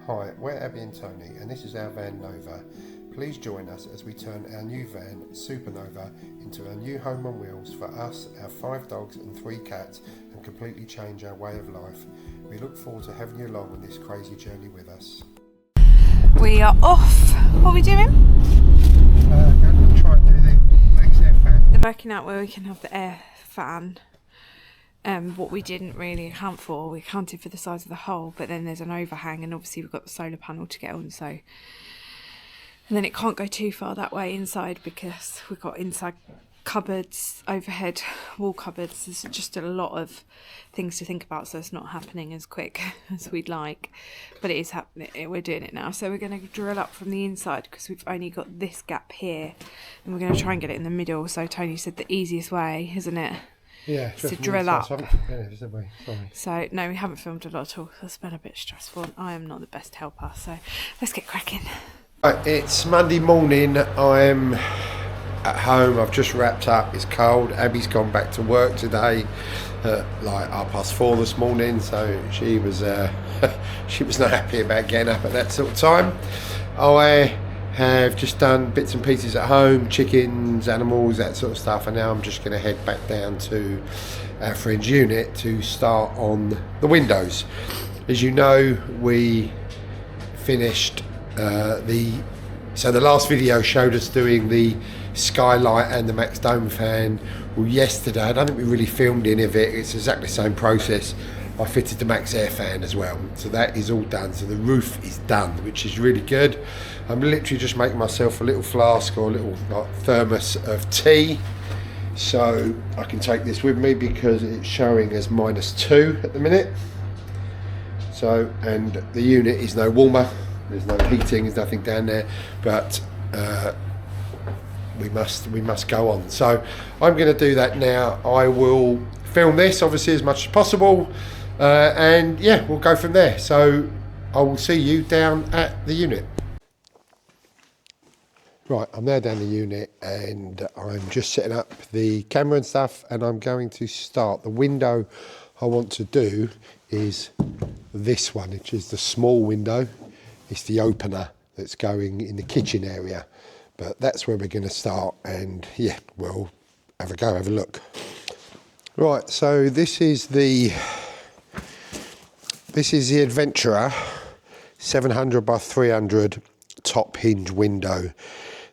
Hi, we're Abby and Tony and this is our van Nova. Please join us as we turn our new van, Supernova, into a new home on wheels for us, our 5 dogs and 3 cats, and completely change our way of life. We look forward to having you along on this crazy journey with us. We are off. What are we doing? Going to try and do the MaxxAir fan. They're working out where we can have the air fan. What we didn't really account for, we accounted for the size of the hole, but then there's an overhang and obviously we've got the solar panel to get on, so, and then it can't go too far that way inside because we've got inside cupboards, overhead wall cupboards. There's just a lot of things to think about, so it's not happening as quick as we'd like, but it is happening. We're doing it now, so we're going to drill up from the inside because we've only got this gap here and we're going to try and get it in the middle. So Tony said the easiest way, isn't it? Yeah, to drill up. So no, we haven't filmed a lot at all. It's been a bit stressful. I am not the best helper, so let's get cracking. It's Monday morning. I'm at home. I've just wrapped up. It's cold. Abby's gone back to work today, like 4:30 this morning. So she was she was not happy about getting up at that sort of time. I have just done bits and pieces at home, chickens, animals, that sort of stuff, and now I'm just going to head back down to our fringe unit to start on the windows. As you know, we finished the last video showed us doing the skylight and the max dome fan. Well, yesterday, I don't think we really filmed any of it. It's exactly the same process. I fitted the MaxxAir fan as well, so that is all done. So the roof is done, which is really good. I'm literally just making myself a little flask or a little thermos of tea, so I can take this with me because it's showing as -2 at the minute. So, and the unit is no warmer. There's no heating. There's nothing down there, but we must go on. So I'm going to do that now. I will film this obviously as much as possible. And yeah, we'll go from there. So I will see you down at the unit. Right, I'm there down the unit and I'm just setting up the camera and stuff, and I'm going to start. The window I want to do is this one, which is the small window. It's the opener that's going in the kitchen area, but that's where we're going to start, and yeah, we'll have a go, have a look. Right, so this is the Adventurer 700 by 300 top hinge window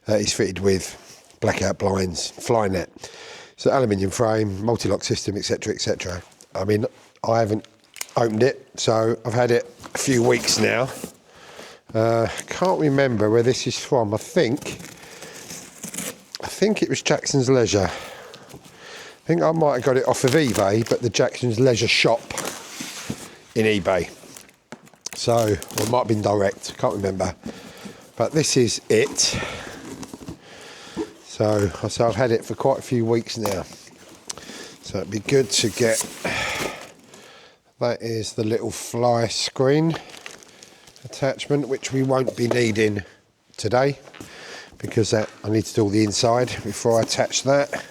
that is fitted with blackout blinds, fly net. So aluminium frame, multi-lock system, etc, etc. I mean, I haven't opened it, so I've had it a few weeks now. Can't remember where this is from. I think it was Jackson's Leisure. I think I might have got it off of eBay, but the Jackson's Leisure shop in eBay. So, or it might have been direct, can't remember. But this is it. So I've had it for quite a few weeks now. So it'd be good to get, that is the little fly screen attachment, which we won't be needing today because I need to do all the inside before I attach that.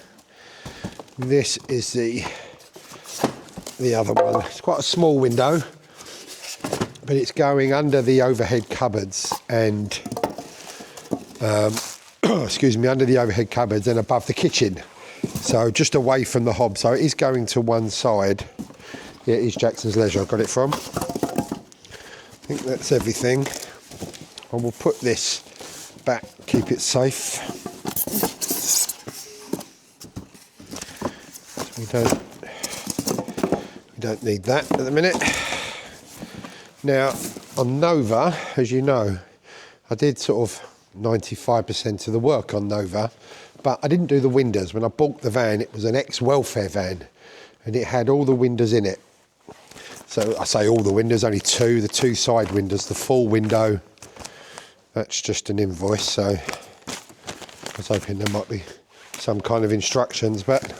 This is the other one. It's quite a small window, but it's going under the overhead cupboards and excuse me, under the overhead cupboards and above the kitchen, so just away from the hob. So it is going to one side. Yeah, it is Jackson's Leisure I got it from. I think that's everything. I will put this back, keep it safe. We don't need that at the minute. Now on Nova, as you know, I did sort of 95% of the work on Nova, but I didn't do the windows. When I bought the van, it was an ex-welfare van and it had all the windows in it. So I say all the windows, only two, the 2 side windows, the full window, that's just an invoice. So I was hoping there might be some kind of instructions, but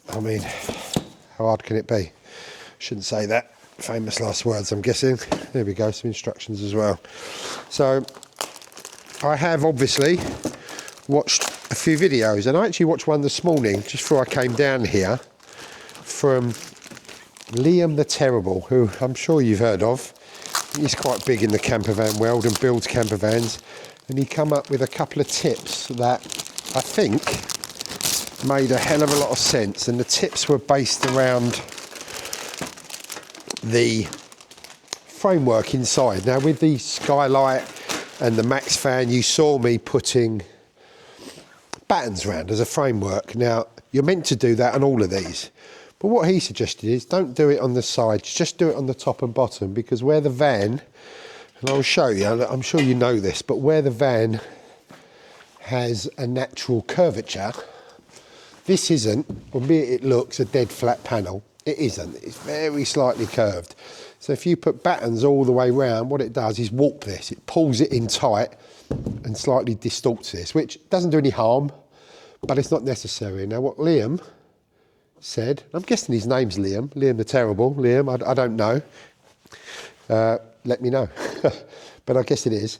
I mean, how hard can it be? Shouldn't say that. Famous last words, I'm guessing. There we go, some instructions as well. So I have obviously watched a few videos, and I actually watched one this morning just before I came down here from Liam the Terrible, who I'm sure you've heard of. he's quite big in the campervan world and builds campervans, and he come up with a couple of tips that I think made a hell of a lot of sense. And the tips were based around the framework inside. Now with the skylight and the Max fan, you saw me putting battens around as a framework. Now you're meant to do that on all of these, but what he suggested is don't do it on the sides, just do it on the top and bottom, because where the van, and I'll show you, I'm sure you know this, but where the van has a natural curvature, this isn't, albeit it looks a dead flat panel, it isn't, it's very slightly curved. So if you put battens all the way round, what it does is warp this, it pulls it in tight and slightly distorts this, which doesn't do any harm, but it's not necessary. Now what Liam said, I'm guessing his name's Liam the Terrible, Liam, I don't know, let me know, but I guess it is.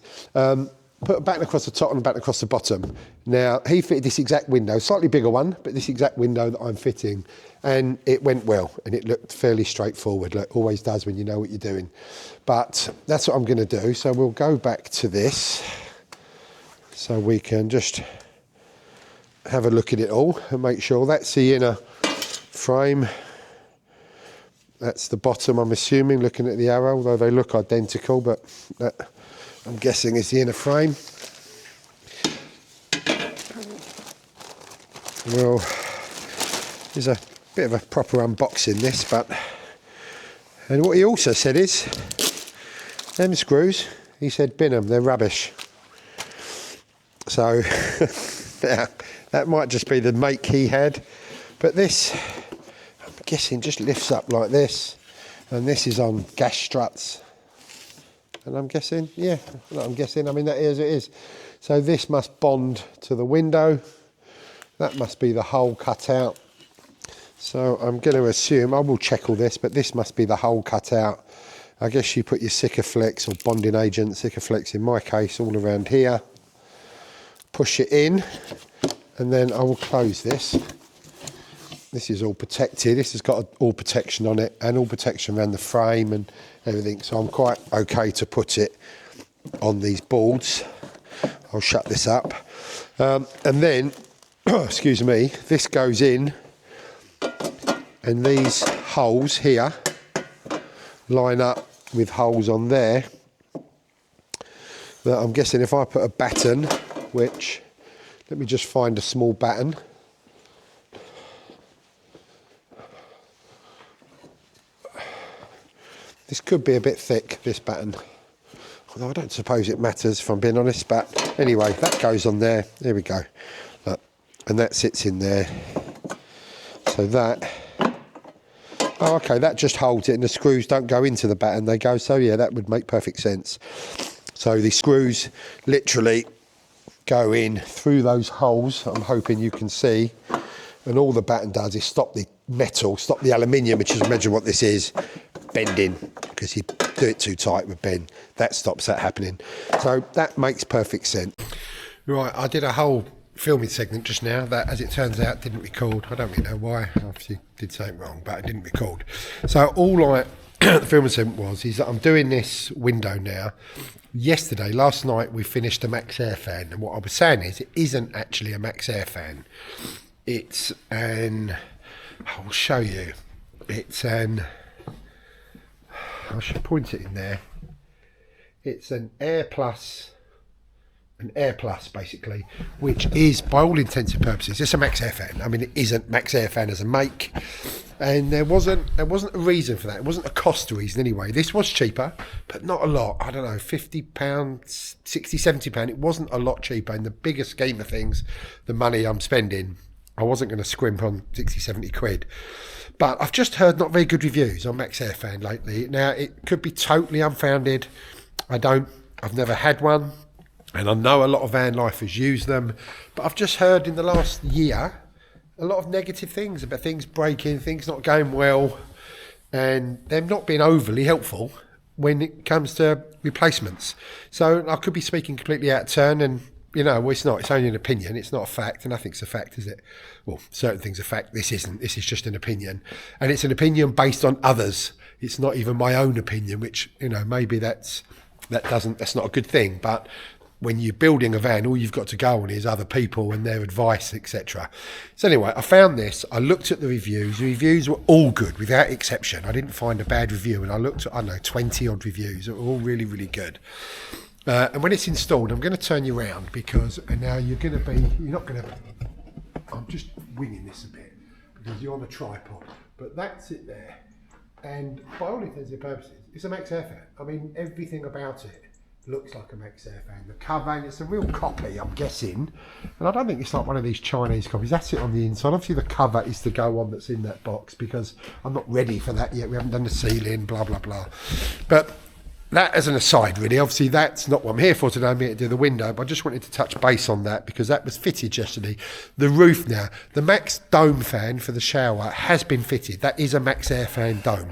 Put a batten across the top and a batten across the bottom. Now, he fitted this exact window, slightly bigger one, but this exact window that I'm fitting, and it went well, and it looked fairly straightforward, like it always does when you know what you're doing. But that's what I'm going to do, so we'll go back to this, so we can just have a look at it all and make sure that's the inner frame. That's the bottom, I'm assuming, looking at the arrow, although they look identical, but that, I'm guessing, is the inner frame. Well, there's a bit of a proper unboxing this, but, and what he also said is, them screws, he said bin them, they're rubbish. So, yeah, that might just be the make he had, but this, I'm guessing, just lifts up like this, and this is on gas struts. And I'm guessing, yeah, I mean, that is it is. So this must bond to the window. That must be the hole cut out. So I'm going to assume, I will check all this, but this must be the hole cut out. I guess you put your Sikaflex or bonding agent, Sikaflex in my case, all around here. Push it in, and then I will close this. This is all protected. This has got all protection on it and all protection around the frame and everything. So I'm quite okay to put it on these boards. I'll shut this up. And then, excuse me, this goes in, and these holes here line up with holes on there that I'm guessing if I put a batten, which, let me just find a small batten. This could be a bit thick, this batten, although I don't suppose it matters if I'm being honest, but anyway, that goes on there. There we go. Look, and that sits in there. So that, oh okay, that just holds it, and the screws don't go into the batten, they go, so yeah, that would make perfect sense. So the screws literally go in through those holes, I'm hoping you can see, and all the batten does is stop the metal, stop the aluminium, which is, imagine what this is, bending, because you do it too tight with bend, that stops that happening. So that makes perfect sense. Right, I did a whole filming segment just now that, as it turns out, didn't record. I don't really know why, I obviously did something wrong, but I didn't record. So all I, the filming segment was, is that I'm doing this window now. Yesterday, last night, we finished a MaxxAir fan, and what I was saying is, it isn't actually a MaxxAir fan. It's an, I'll show you, it's an, I should point it in there. It's an Air Plus basically, which is, by all intents and purposes, it's a MaxxAir fan. I mean, it isn't MaxxAir fan as a make, and there wasn't a reason for that. It wasn't a cost reason anyway. This was cheaper, but not a lot. I don't know, £50, £60, £70. It wasn't a lot cheaper in the bigger scheme of things. The money I'm spending, I wasn't going to scrimp on 60, 70 quid. But I've just heard not very good reviews on MaxxAir fan lately. Now, it could be totally unfounded. I've never had one, and I know a lot of van lifers use them, but I've just heard in the last year a lot of negative things about things breaking, things not going well, and them not being overly helpful when it comes to replacements. So I could be speaking completely out of turn, and you know, well, it's not, it's only an opinion, it's not a fact, and nothing's a fact, is it? Well, certain things are fact, this isn't, this is just an opinion, and it's an opinion based on others. it's not even my own opinion, which, you know, maybe that's not a good thing. But when you're building a van, all you've got to go on is other people and their advice, etc. So anyway, I found this. I looked at the reviews. The reviews were all good, without exception. I didn't find a bad review, and I looked at, I don't know, 20 odd reviews. They were all really, really good. And when it's installed, I'm going to turn you around because now you're not going to, I'm just winging this a bit because you're on a tripod, but that's it there. And by all intents and purposes, it's a MaxxAir fan. I mean, everything about it looks like a MaxxAir fan. The cover, and it's a real copy, I'm guessing. And I don't think it's like one of these Chinese copies. That's it on the inside. Obviously, the cover is the go on that's in that box because I'm not ready for that yet. We haven't done the ceiling, blah, blah, blah. But that as an aside, really. Obviously, that's not what I'm here for today. I'm here to do the window. But I just wanted to touch base on that because that was fitted yesterday. The roof now, the Max Dome fan for the shower has been fitted. That is a MaxxAir fan dome.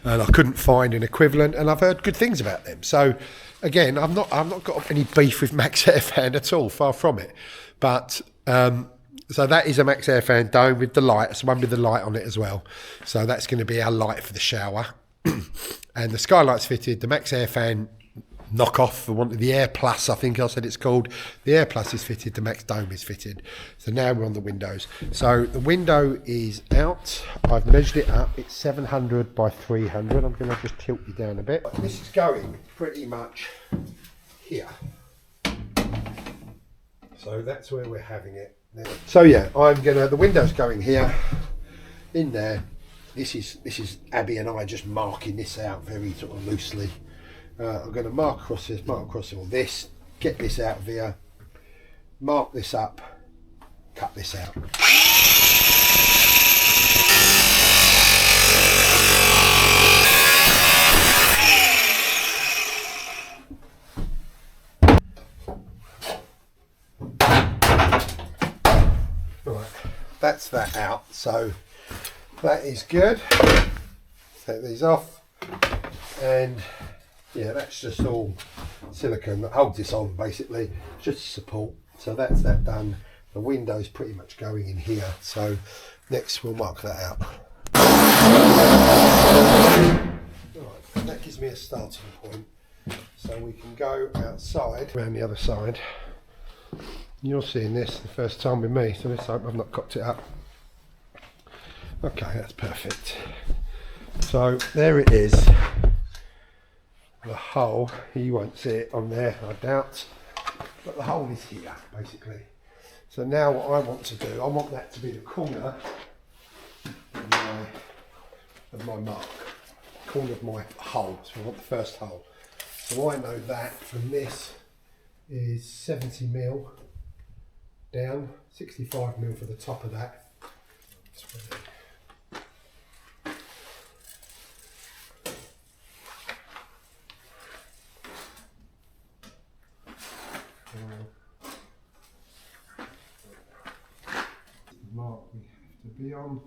And I couldn't find an equivalent, and I've heard good things about them. So again, I've not got any beef with MaxxAir fan at all, far from it. But so that is a MaxxAir fan dome with the light. It's one with the light on it as well. So that's going to be our light for the shower. And the skylight's fitted. The MaxxAir fan knockoff, for want of the Air Plus, I think I said it's called. The Air Plus is fitted, the Max Dome is fitted. So now we're on the windows. So the window is out. I've measured it up. It's 700 by 300. I'm going to just tilt you down a bit. This is going pretty much here. So that's where we're having it now. So yeah, the window's going here, in there. This is Abby and I just marking this out very sort of loosely. I'm going to mark across all this, get this out of here, mark this up, cut this out. Right, that's that out, so that is good. Take these off, and yeah, that's just all silicone that holds this on, basically, just support. So that's that done. The window's pretty much going in here, so next we'll mark that out. Right, that gives me a starting point, so we can go outside, around the other side. You're seeing this the first time with me, so let's hope I've not cocked it up. Okay, that's perfect. So there it is. The hole, you won't see it on there, I doubt, but the hole is here, basically. So now what I want to do, I want that to be the corner of my mark, corner of my hole. So I want the first hole. So I know that from this is 70 mil down, 65 mil for the top of that. Mark we have to be on.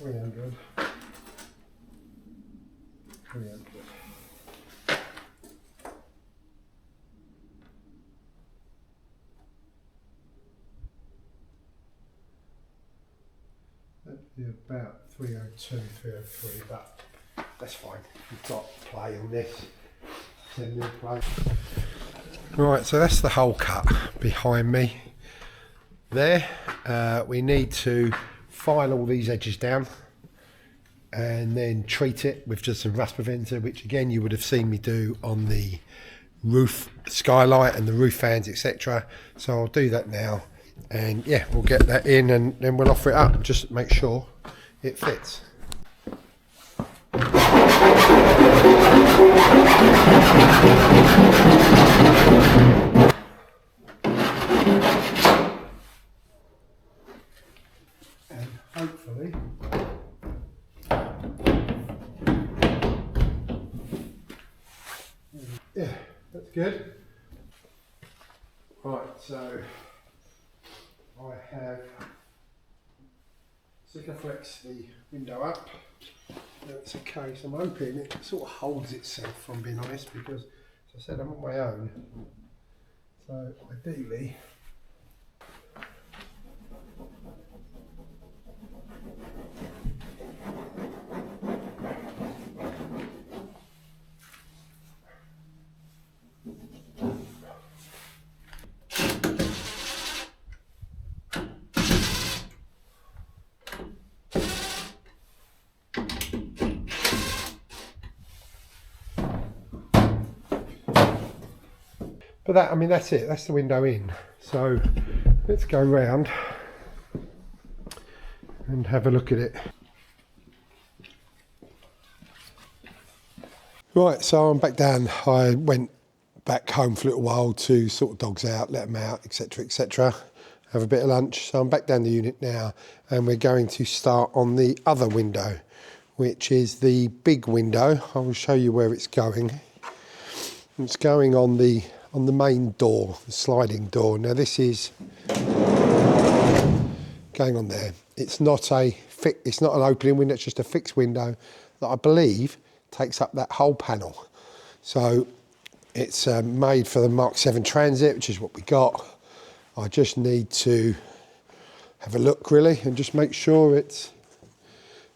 $300. That'd be about 302, 303, but that's fine. We've got play on this. 10 mil play. Right, so that's the hole cut behind me there. We need to file all these edges down and then treat it with just some rust preventer, which again you would have seen me do on the roof skylight and the roof fans, etc. So I'll do that now, and yeah, we'll get that in and then we'll offer it up and just make sure it fits. And hopefully yeah, that's good. Right, so I have Sikaflex the window up, That's okay, so I'm hoping it sort of holds itself, if I'm being honest, because as I said, I'm on my own. So ideally, but that, I mean, that's it, that's the window in. So let's go round and have a look at it. Right, so I'm back down. I went back home for a little while to sort the dogs out, let them out, etc, etc, have a bit of lunch. So I'm back down the unit now, and we're going to start on the other window, which is the big window. I will show you where it's going. It's going on the main door, the sliding door. Now this is going on there. It's not an opening window, it's just a fixed window that I believe takes up that whole panel. So it's made for the Mark 7 Transit, which is what we got. I just need to have a look really and just make sure it's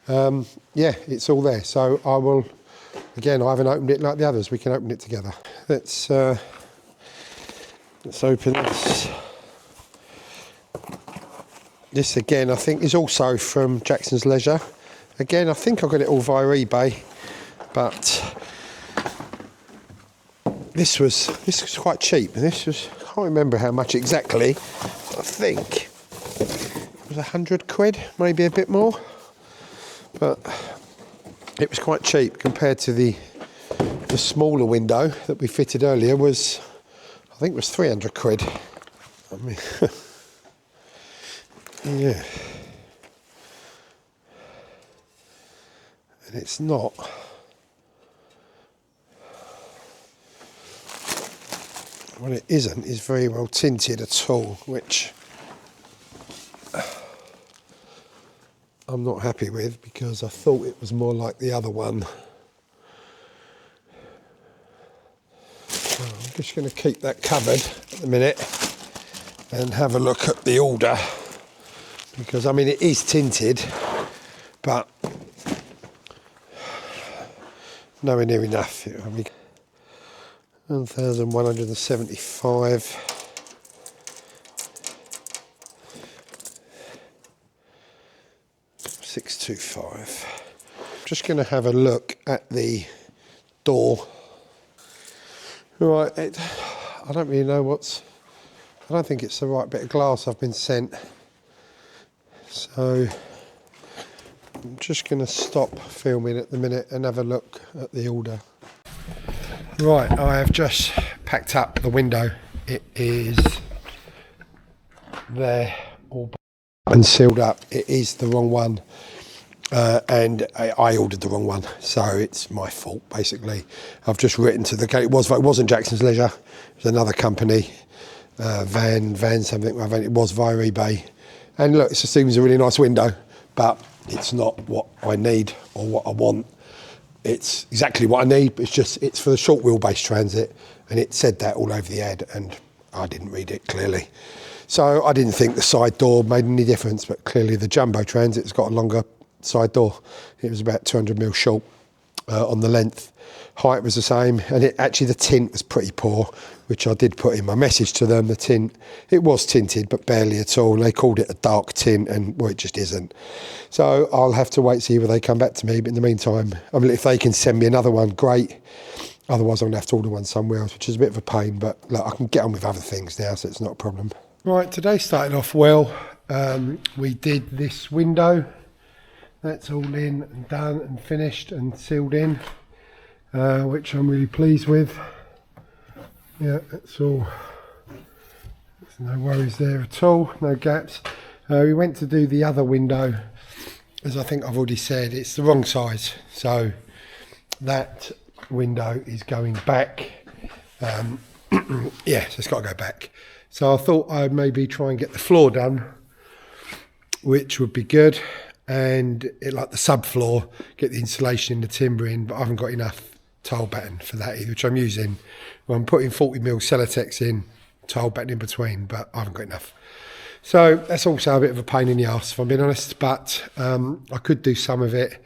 yeah, it's all there. So I will, again, I haven't opened it like the others, we can open it together. Let's open this. This again, I think, is also from Jackson's Leisure. Again, I think I got it all via eBay, but this was quite cheap. This was, I can't remember how much exactly. I think it was 100 quid, maybe a bit more, but it was quite cheap compared to the smaller window that we fitted earlier. Was, I think it was 300 quid. I mean, yeah. And it's not. What it isn't is very well tinted at all, which I'm not happy with, because I thought it was more like the other one. So I'm just going to keep that covered at the minute and have a look at the order, because I mean it is tinted, but nowhere near enough. I mean, 1,175. 625. Just going to have a look at the door. Right, I don't really know I don't think it's the right bit of glass I've been sent. So I'm just going to stop filming at the minute and have a look at the order. Right, I have just packed up the window. It is there, all and sealed up. It is the wrong one, and I ordered the wrong one, so it's my fault basically. I've just written to the, it wasn't Jackson's Leisure, it was another company, van something. It was via eBay, and look, it just seems a really nice window, but it's not what I need or what I want. It's exactly what I need, but it's for the short wheelbase Transit, and it said that all over the ad, and I didn't read it clearly. So I didn't think the side door made any difference, but clearly the Jumbo Transit's got a longer side door. It was about 200mm short on the length. Height was the same, and actually the tint was pretty poor, which I did put in my message to them. The tint, it was tinted, but barely at all. They called it a dark tint, and well, it just isn't. So I'll have to wait and see whether they come back to me. But in the meantime, I mean, if they can send me another one, great. Otherwise, I'm gonna have to order one somewhere else, which is a bit of a pain. But look, I can get on with other things now, so it's not a problem. Right, today started off well. We did this window. That's all in and done and finished and sealed in, which I'm really pleased with. Yeah, that's all. There's no worries there at all, no gaps. We went to do the other window. As I think I've already said, it's the wrong size. So that window is going back. Yeah, so it's got to go back. So I thought I'd maybe try and get the floor done, which would be good. and like the subfloor, get the insulation in the timber in, but I haven't got enough tile batten for that either, which I'm using. Well, I'm putting 40mm Celotex in, tile batten in between, but I haven't got enough. So that's also a bit of a pain in the arse, if I'm being honest, but I could do some of it,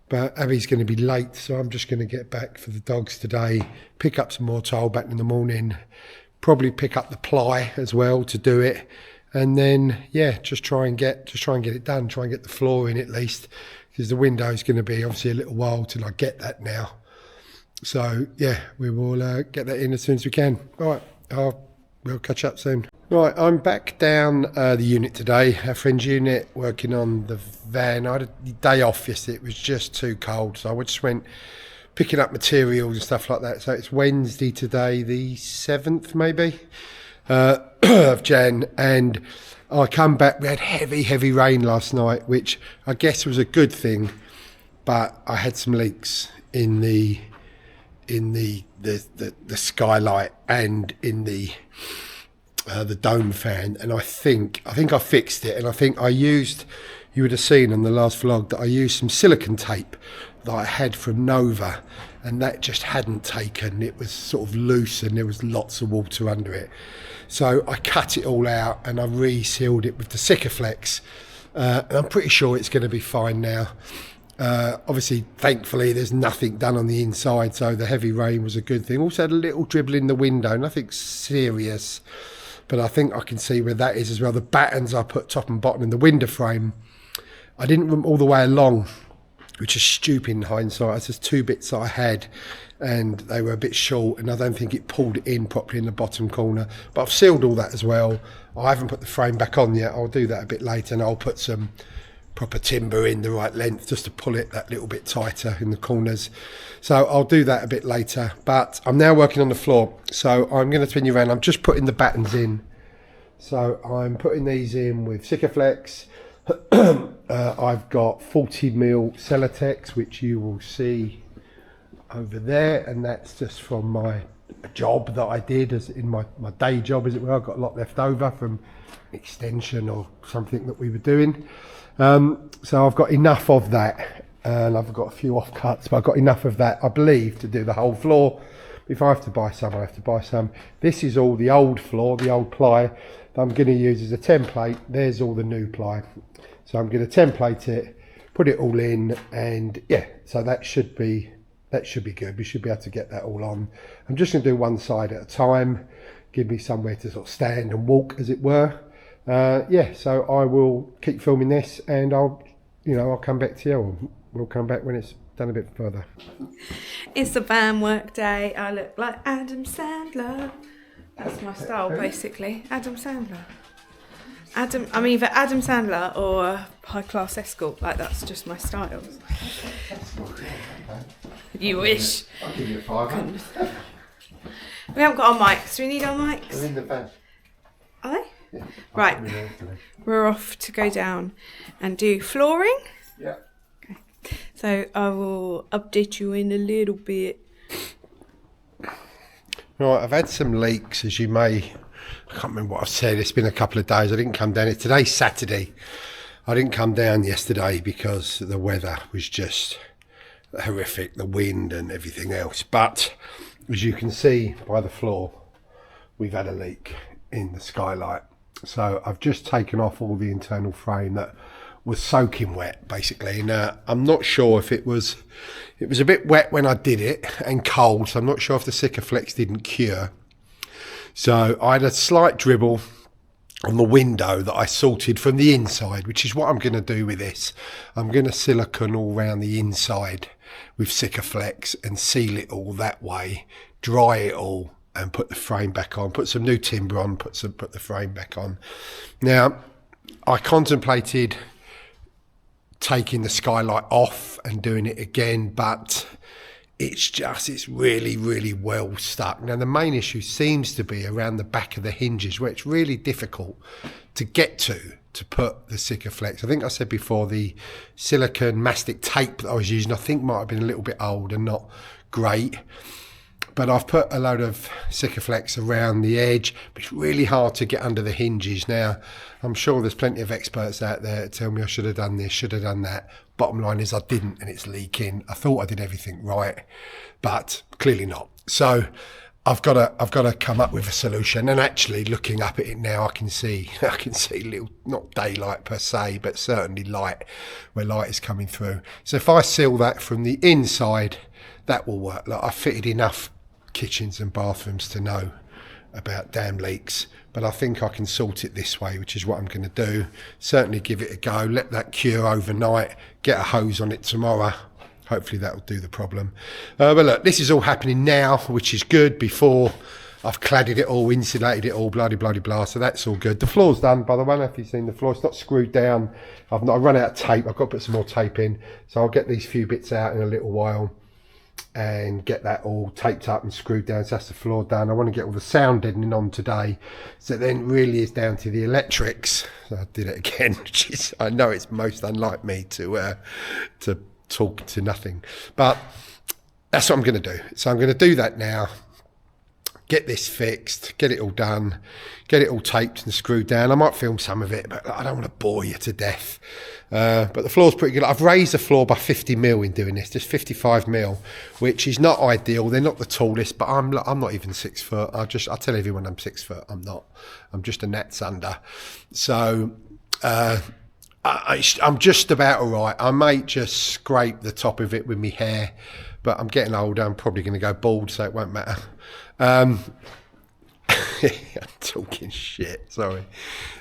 but Abby's going to be late, so I'm just going to get back for the dogs today, pick up some more tile batten in the morning, probably pick up the ply as well to do it, and then yeah, just try and get it done, try and get the floor in at least, because the window is going to be obviously a little while till I get that now. So yeah, we will get that in as soon as we can. All right, we'll catch up soon. Right, I'm back down the unit today, our friend's unit, working on the van. I had a day off yesterday, it was just too cold, so I just went picking up materials and stuff like that. So it's Wednesday today, the 7th maybe, of Jan, and I come back, we had heavy rain last night, which I guess was a good thing, but I had some leaks in the skylight and in the dome fan, and I think I fixed it, and I think I used, you would have seen on the last vlog that I used some silicone tape that I had from Nova, and that just hadn't taken. It was sort of loose and there was lots of water under it, so I cut it all out and I re-sealed it with the Sikaflex, and I'm pretty sure it's going to be fine now. Obviously, thankfully, there's nothing done on the inside, so the heavy rain was a good thing. Also had a little dribble in the window, nothing serious, but I think I can see where that is as well. The battens I put top and bottom in the window frame, I didn't run all the way along, which is stupid in hindsight. It's just 2 bits that I had, and they were a bit short, and I don't think it pulled in properly in the bottom corner. But I've sealed all that as well. I haven't put the frame back on yet. I'll do that a bit later, and I'll put some proper timber in the right length just to pull it that little bit tighter in the corners. So I'll do that a bit later, but I'm now working on the floor, so I'm going to spin you around. I'm just putting the battens in, so I'm putting these in with Sikaflex. I've got 40mm Celotex, which you will see over there, and that's just from my job that I did as in my day job, as it were. I've got a lot left over from extension or something that we were doing. So I've got enough of that, and I've got a few offcuts, but I've got enough of that, I believe, to do the whole floor. If I have to buy some, I have to buy some. This is all the old floor, the old ply that I'm going to use as a template. There's all the new ply. So I'm going to template it, put it all in, and yeah, so that should be good. We should be able to get that all on. I'm just going to do one side at a time, give me somewhere to sort of stand and walk, as it were. Yeah, so I will keep filming this, and I'll come back to you, or we'll come back when it's done a bit further. It's a van work day. I look like Adam Sandler. That's my style, basically. Adam Sandler. I'm either Adam Sandler or a high class escort. Like, that's just my style. You wish. I'll give you a £5. We haven't got our mics. Do we need our mics? They're in the van. Are they? Yeah. Right. We're off to go down and do flooring. Yeah. Okay. So I will update you in a little bit. Right, I've had some leaks, as you may, I can't remember what I've said, it's been a couple of days, I didn't come down, today's Saturday, I didn't come down yesterday because the weather was just horrific, the wind and everything else, but as you can see by the floor, we've had a leak in the skylight. So I've just taken off all the internal frame that was soaking wet, basically. Now, I'm not sure if it was a bit wet when I did it and cold, so I'm not sure if the Sikaflex didn't cure. So I had a slight dribble on the window that I sorted from the inside, which is what I'm going to do with this. I'm going to silicone all around the inside with Sikaflex and seal it all that way, dry it all, and put the frame back on, put some new timber on, put the frame back on. Now, I contemplated taking the skylight off and doing it again, but it's really well stuck. Now, the main issue seems to be around the back of the hinges, where it's really difficult to get to put the Sikaflex. I think I said before, the silicone mastic tape that I was using, I think might have been a little bit old and not great. but I've put a load of Sikaflex around the edge, but it's really hard to get under the hinges. Now, I'm sure there's plenty of experts out there that tell me I should have done this, should have done that. Bottom line is I didn't, and it's leaking. I thought I did everything right, but clearly not. So I've got to come up with a solution. And actually, looking up at it now, I can see little, not daylight per se, but certainly light, where light is coming through. So if I seal that from the inside, that will work. Like, I've fitted enough kitchens and bathrooms to know about damn leaks, but I think I can sort it this way, which is what I'm going to do. Certainly give it a go, let that cure overnight, get a hose on it tomorrow. Hopefully that will do the problem. But look, this is all happening now, which is good. Before I've cladded it all, insulated it all, blah, blah, blah, blah. So that's all good. The floor's done, by the way. I don't know if you've seen the floor. It's not screwed down. I've run out of tape. I've got to put some more tape in. So I'll get these few bits out in a little while and get that all taped up and screwed down. So that's the floor done. I want to get all the sound deadening on today. So then really is down to the electrics. So I did it again, which is, I know it's most unlike me to talk to nothing, but that's what I'm going to do. So I'm going to do that now, get this fixed, get it all done, get it all taped and screwed down. I might film some of it, but I don't want to bore you to death. But the floor's pretty good. I've raised the floor by 50 mil in doing this, just 55 mil, which is not ideal. They're not the tallest, but I'm not even 6 foot. I tell everyone I'm 6 foot. I'm not. I'm just a gnat's under. So I'm just about all right. I might just scrape the top of it with my hair, but I'm getting older. I'm probably going to go bald, so it won't matter. I'm talking shit, sorry.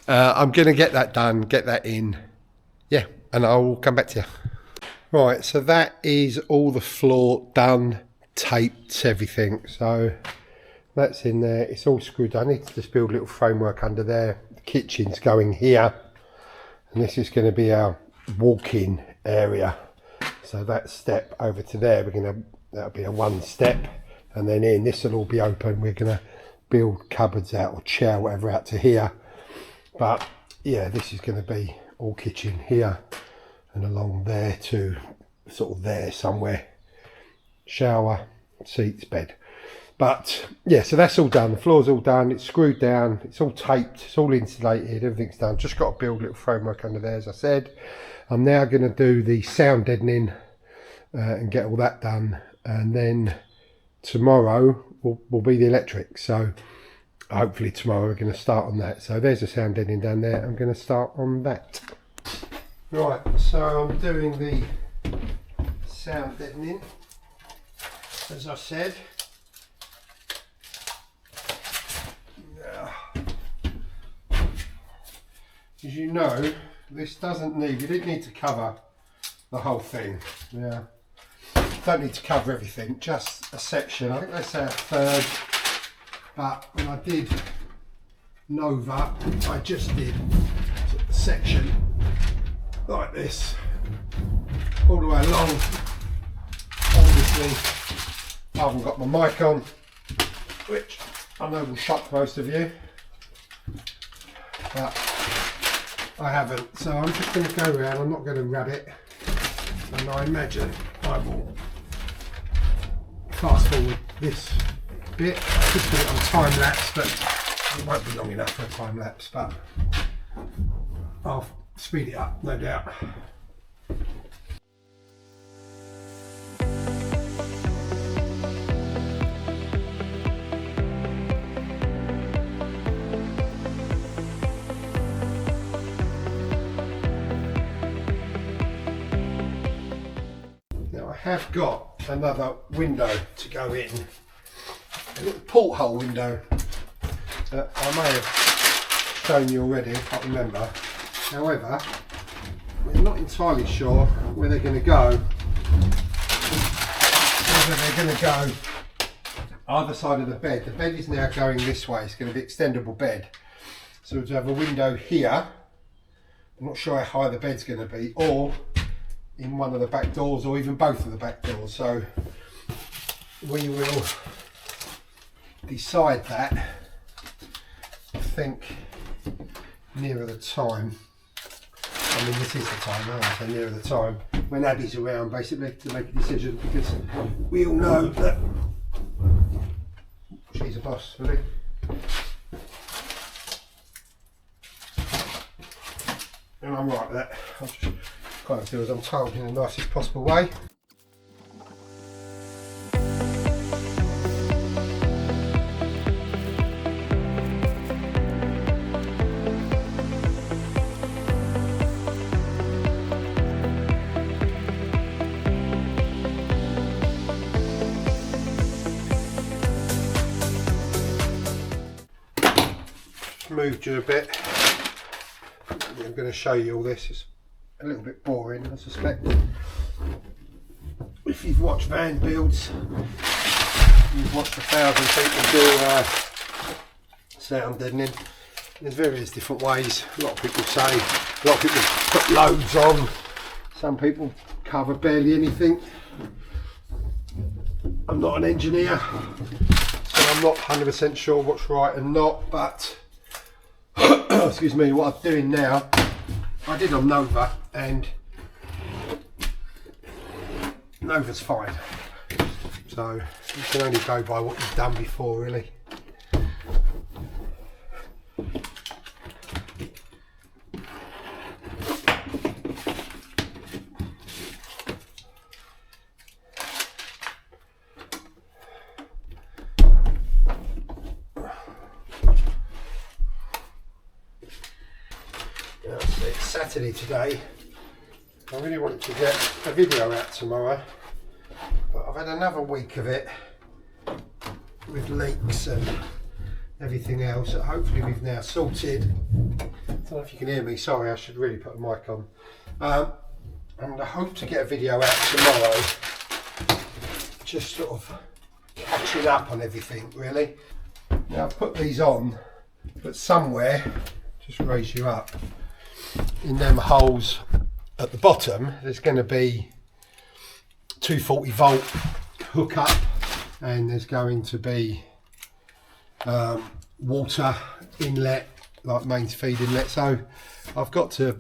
I'm going to get that done, get that in. Yeah, and I'll come back to you. Right, so that is all the floor done, taped, everything. So that's in there. It's all screwed. I need to just build a little framework under there. The kitchen's going here. And this is going to be our walk-in area. So that step over to there, that'll be a one step, and then in this will all be open. We're going to build cupboards out, or chair, whatever, out to here. But yeah, this is going to be all kitchen here and along there to sort of there somewhere. Shower, seats, bed. But yeah, so that's all done. The floor's all done. It's screwed down. It's all taped. It's all insulated. Everything's done. Just got to build a little framework under there, as I said. I'm now going to do the sound deadening and get all that done. And then tomorrow will be the electric. So hopefully tomorrow we're going to start on that. So there's the sound deadening down there. I'm going to start on that. Right, so I'm doing the sound deadening, as I said. As you know, this you didn't need to cover the whole thing. Yeah, don't need to cover everything, just a section. I think that's our third, but when I did Nova, I just did a section like this all the way along. Obviously I haven't got my mic on, which I know will shock most of you, but I haven't. So I'm just going to go around. I'm not going to wrap it, and I imagine I will fast forward this bit. Just put it on time lapse, but it won't be long enough for a time lapse, but I'll speed it up, no doubt. Have got another window to go in, a little porthole window that I may have shown you already, I can't remember. However, we're not entirely sure where they're going to go. Whether they're going to go either side of the bed. The bed is now going this way. It's going to be extendable bed. So to have a window here, I'm not sure how high the bed's going to be, or in one of the back doors, or even both of the back doors. So we will decide that, I think, nearer the time. I mean, this is the time, isn't it? So nearer the time when Abby's around, basically, to make a decision, because we all know that He's a boss, really. And I'm right with that. I'll just kind of do as I'm told in the nicest possible way. Moved you a bit. I'm going to show you all this. It's a little bit boring, I suspect. If you've watched van builds, you've watched 1,000 people do sound deadening. There's various different ways. A lot of people say, a lot of people put loads on. Some people cover barely anything. I'm not an engineer, so I'm not 100% sure what's right and not, but excuse me, what I'm doing now, I did on Nova, and Nova's fine. So you can only go by what you've done before, really. It's Saturday today. I really wanted to get a video out tomorrow, but I've had another week of it with leaks and everything else that hopefully we've now sorted. I don't know if you can hear me, sorry, I should really put a mic on. And I hope to get a video out tomorrow, just sort of catching up on everything really. Now I've put these on, but somewhere, just raise you up, in them holes at the bottom there's going to be 240 volt hookup, and there's going to be water inlet, like mains feed inlet, so I've got to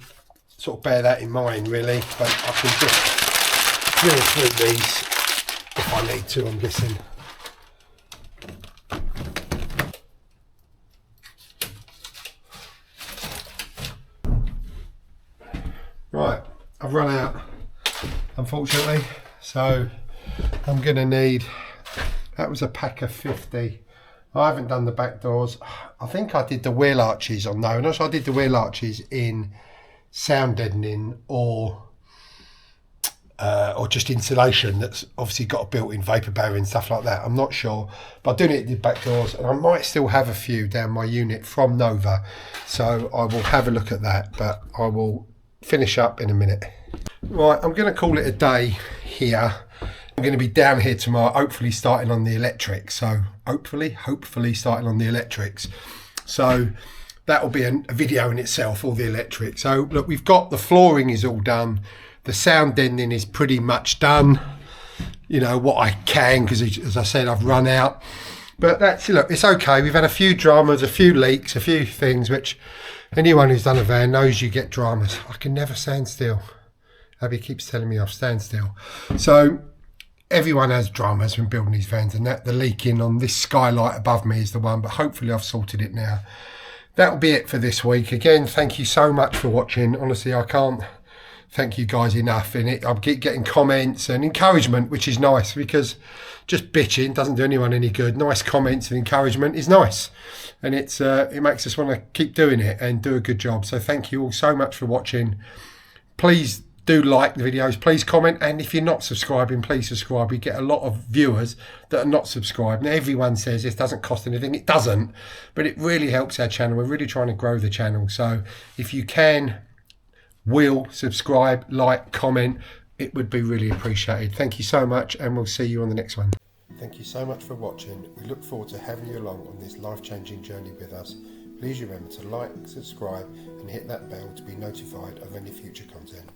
sort of bear that in mind really, but I can just drill through these if I need to, I'm guessing. Right, I've run out, unfortunately, so I'm going to need, that was a pack of 50. I haven't done the back doors. I think I did the wheel arches on no, I did the wheel arches in sound deadening or just insulation that's obviously got a built-in vapor barrier and stuff like that. I'm not sure, but I do need to do back doors, and I might still have a few down my unit from Nova, so I will have a look at that, but I will finish up in a minute. Right, I'm going to call it a day here. I'm going to be down here tomorrow, hopefully starting on the electrics. So hopefully starting on the electrics. So that will be a video in itself, all the electrics. So look, we've got the flooring is all done. The sound deadening is pretty much done. You know, what I can, because as I said, I've run out. But that's, look, it's okay. We've had a few dramas, a few leaks, a few things, which anyone who's done a van knows you get dramas. I can never stand still. Abby keeps telling me I'll stand still. So everyone has dramas when building these vans, and that the leaking on this skylight above me is the one, but hopefully I've sorted it now. That'll be it for this week. Again, thank you so much for watching. Honestly, I can't thank you guys enough. In it, I'm getting comments and encouragement, which is nice, because just bitching doesn't do anyone any good. Nice comments and encouragement is nice, and it makes us want to keep doing it and do a good job. So thank you all so much for watching. Please do like the videos, please comment, and if you're not subscribing, please subscribe. We get a lot of viewers that are not subscribed. Now everyone says this doesn't cost anything. It doesn't, but it really helps our channel. We're really trying to grow the channel, so if you can, will subscribe, like, comment, it would be really appreciated. Thank you so much, and we'll see you on the next one. Thank you so much for watching. We look forward to having you along on this life-changing journey with us. Please remember to like, subscribe, and hit that bell to be notified of any future content.